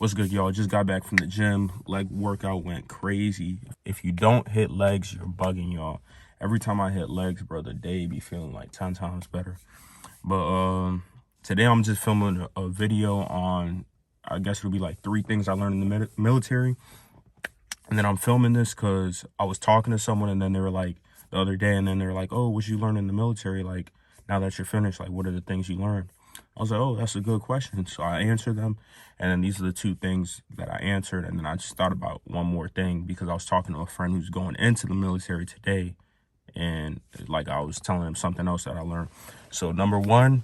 What's good, y'all? Just got back from the gym. Leg workout went crazy. If you don't hit legs, you're bugging, y'all. Every time I hit legs, bro, the day be feeling like 10 times better. But today I'm just filming a video on, I guess it'll be like 3 things I learned in the military. And then I'm filming this because I was talking to someone, and then they were like, the other day, and then they were like, oh, what you learn in the military? Like, now that you're finished, like, what are the things you learned? I was like, oh, that's a good question. So I answered them. And then these are the 2 things that I answered. And then I just thought about one more thing because I was talking to a friend who's going into the military today. And like I was telling him something else that I learned. So number 1,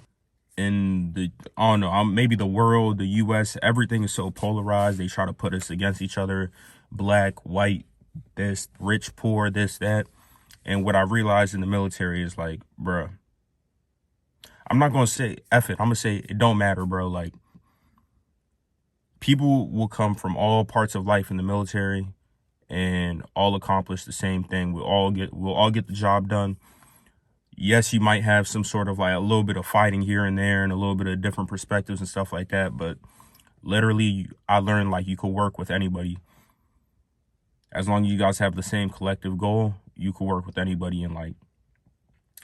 in the, I don't know, maybe the world, the US, everything is so polarized. They try to put us against each other. Black, white, this, rich, poor, this, that. And what I realized in the military is like, bruh, I'm not going to say F it. I'm going to say it don't matter, bro. Like, people will come from all parts of life in the military and all accomplish the same thing. We'll all get the job done. Yes, you might have some sort of like a little bit of fighting here and there and a little bit of different perspectives and stuff like that. But literally, I learned like you could work with anybody. As long as you guys have the same collective goal, you could work with anybody. And like,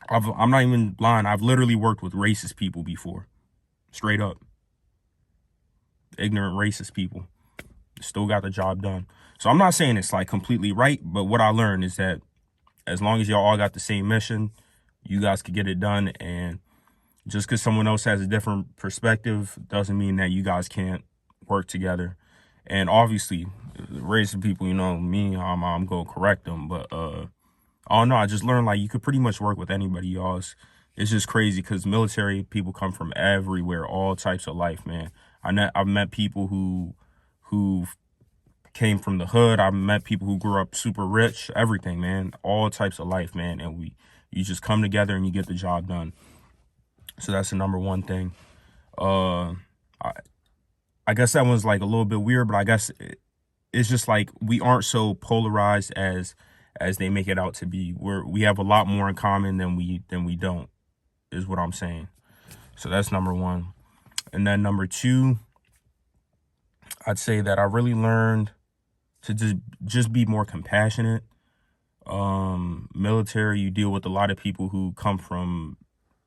I'm not even lying. I've literally worked with racist people before. Straight up. Ignorant racist people. Still got the job done. So I'm not saying it's like completely right, but what I learned is that as long as y'all all got the same mission, you guys could get it done. And just because someone else has a different perspective doesn't mean that you guys can't work together. And obviously, racist people, you know, me, I'm going to correct them. But I don't know. I just learned like you could pretty much work with anybody, y'all. It's just crazy because military people come from everywhere, all types of life, man. I've met people who came from the hood. I've met people who grew up super rich, everything, man. All types of life, man. And you just come together and you get the job done. So that's the number 1 thing. I guess that one's like a little bit weird, but I guess it's just like we aren't so polarized as they make it out to be. We have a lot more in common than we don't, is what I'm saying. So that's number 1. And then number 2, I'd say that I really learned to just be more compassionate. Military, you deal with a lot of people who come from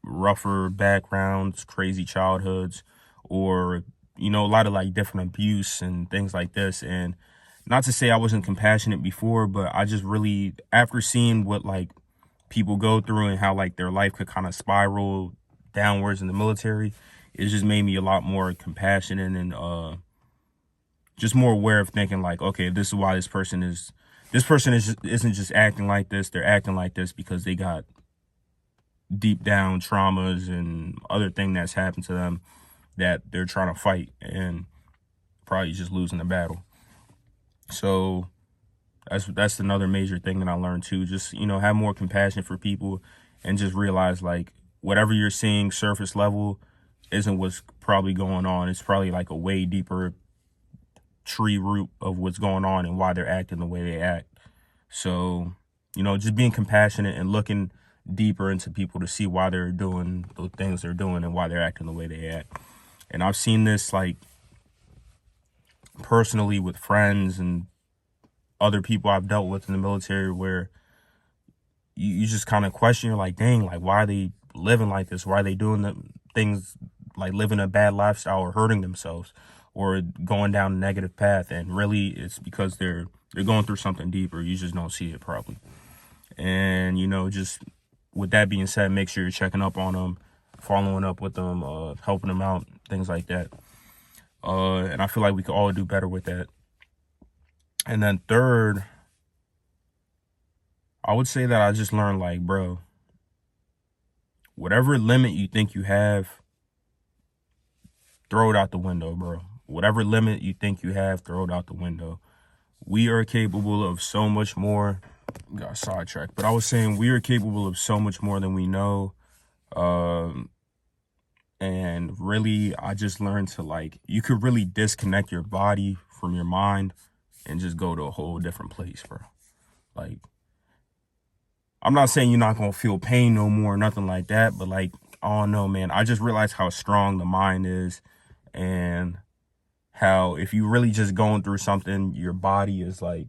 rougher backgrounds, crazy childhoods, or, you know, a lot of like different abuse and things like this. And not to say I wasn't compassionate before, but I just really, after seeing what like people go through and how like their life could kind of spiral downwards in the military, it just made me a lot more compassionate and just more aware of thinking like, okay, this is why this person isn't just acting like this. They're acting like this because they got deep down traumas and other thing that's happened to them that they're trying to fight and probably just losing the battle. So that's another major thing that I learned too. Just, you know, have more compassion for people and just realize like whatever you're seeing surface level isn't what's probably going on. It's probably like a way deeper tree root of what's going on and why they're acting the way they act. So, you know, just being compassionate and looking deeper into people to see why they're doing the things they're doing and why they're acting the way they act. And I've seen this like personally with friends and other people I've dealt with in the military where you just kind of question, you're like, dang, like, why are they living like this? Why are they doing the things like living a bad lifestyle or hurting themselves or going down a negative path? And really it's because they're going through something deeper. You just don't see it probably. And, you know, just with that being said, make sure you're checking up on them, following up with them, helping them out, things like that. And I feel like we could all do better with that. And then 3rd, I would say that I just learned like, bro, whatever limit you think you have, throw it out the window, bro. Whatever limit you think you have, throw it out the window. We are capable of so much more. Got sidetracked, but I was saying we are capable of so much more than we know. And really, I just learned to like, you could really disconnect your body from your mind and just go to a whole different place, bro. Like, I'm not saying you're not going to feel pain no more, nothing like that. But like, I don't know, man. I just realized how strong the mind is and how if you really just going through something, your body is like,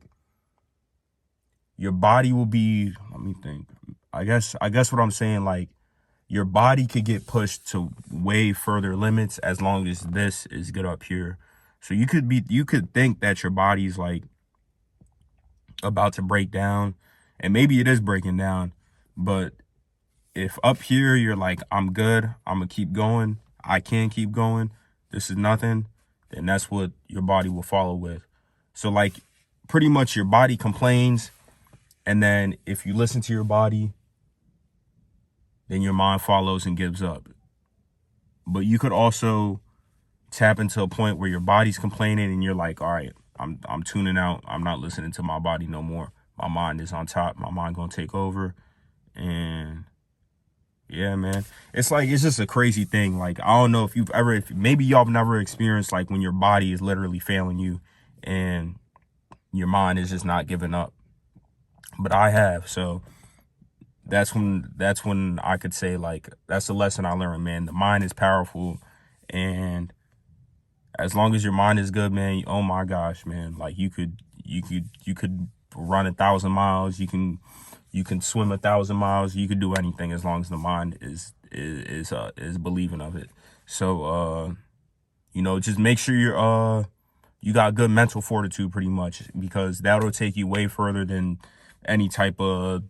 your body will be, let me think. I guess what I'm saying, like, your body could get pushed to way further limits as long as this is good up here. So you could think that your body's like about to break down, and maybe it is breaking down, but if up here you're like, I'm good, I'm gonna keep going, I can keep going, this is nothing, then that's what your body will follow with. So like, pretty much your body complains, and then if you listen to your body, then your mind follows and gives up. But you could also tap into a point where your body's complaining and you're like, all right, I'm tuning out, I'm not listening to my body no more, my mind is on top, my mind gonna take over. And yeah, man, it's like, it's just a crazy thing. Like, I don't know if you've ever, if maybe y'all have never experienced like when your body is literally failing you and your mind is just not giving up, but I have. So that's when I could say, like, that's the lesson I learned, man. The mind is powerful, and as long as your mind is good, man, oh my gosh, man, like, you could run 1,000 miles, you can swim 1,000 miles, you could do anything as long as the mind is believing of it. So just make sure you got good mental fortitude, pretty much, because that'll take you way further than any type of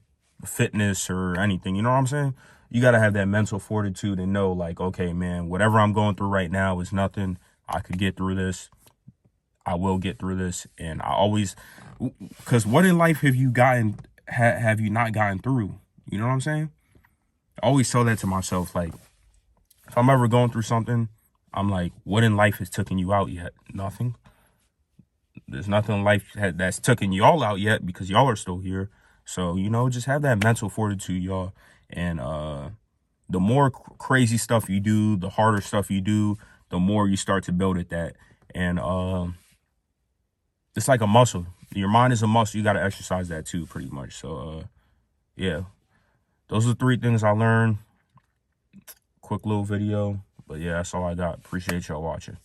fitness or anything. You know what I'm saying? You got to have that mental fortitude and know, like, okay, man, whatever I'm going through right now is nothing. I could get through this. I will get through this. And I always, because what in life have you not gotten through? You know what I'm saying? I always tell that to myself. Like, if I'm ever going through something, I'm like, what in life has taken you out yet? Nothing. There's nothing in life that's taken y'all out yet, because y'all are still here. So, just have that mental fortitude, y'all. And the more crazy stuff you do, the harder stuff you do, the more you start to build at that. And it's like a muscle. Your mind is a muscle. You got to exercise that too, pretty much. So, yeah. Those are 3 things I learned. Quick little video. But yeah, that's all I got. Appreciate y'all watching.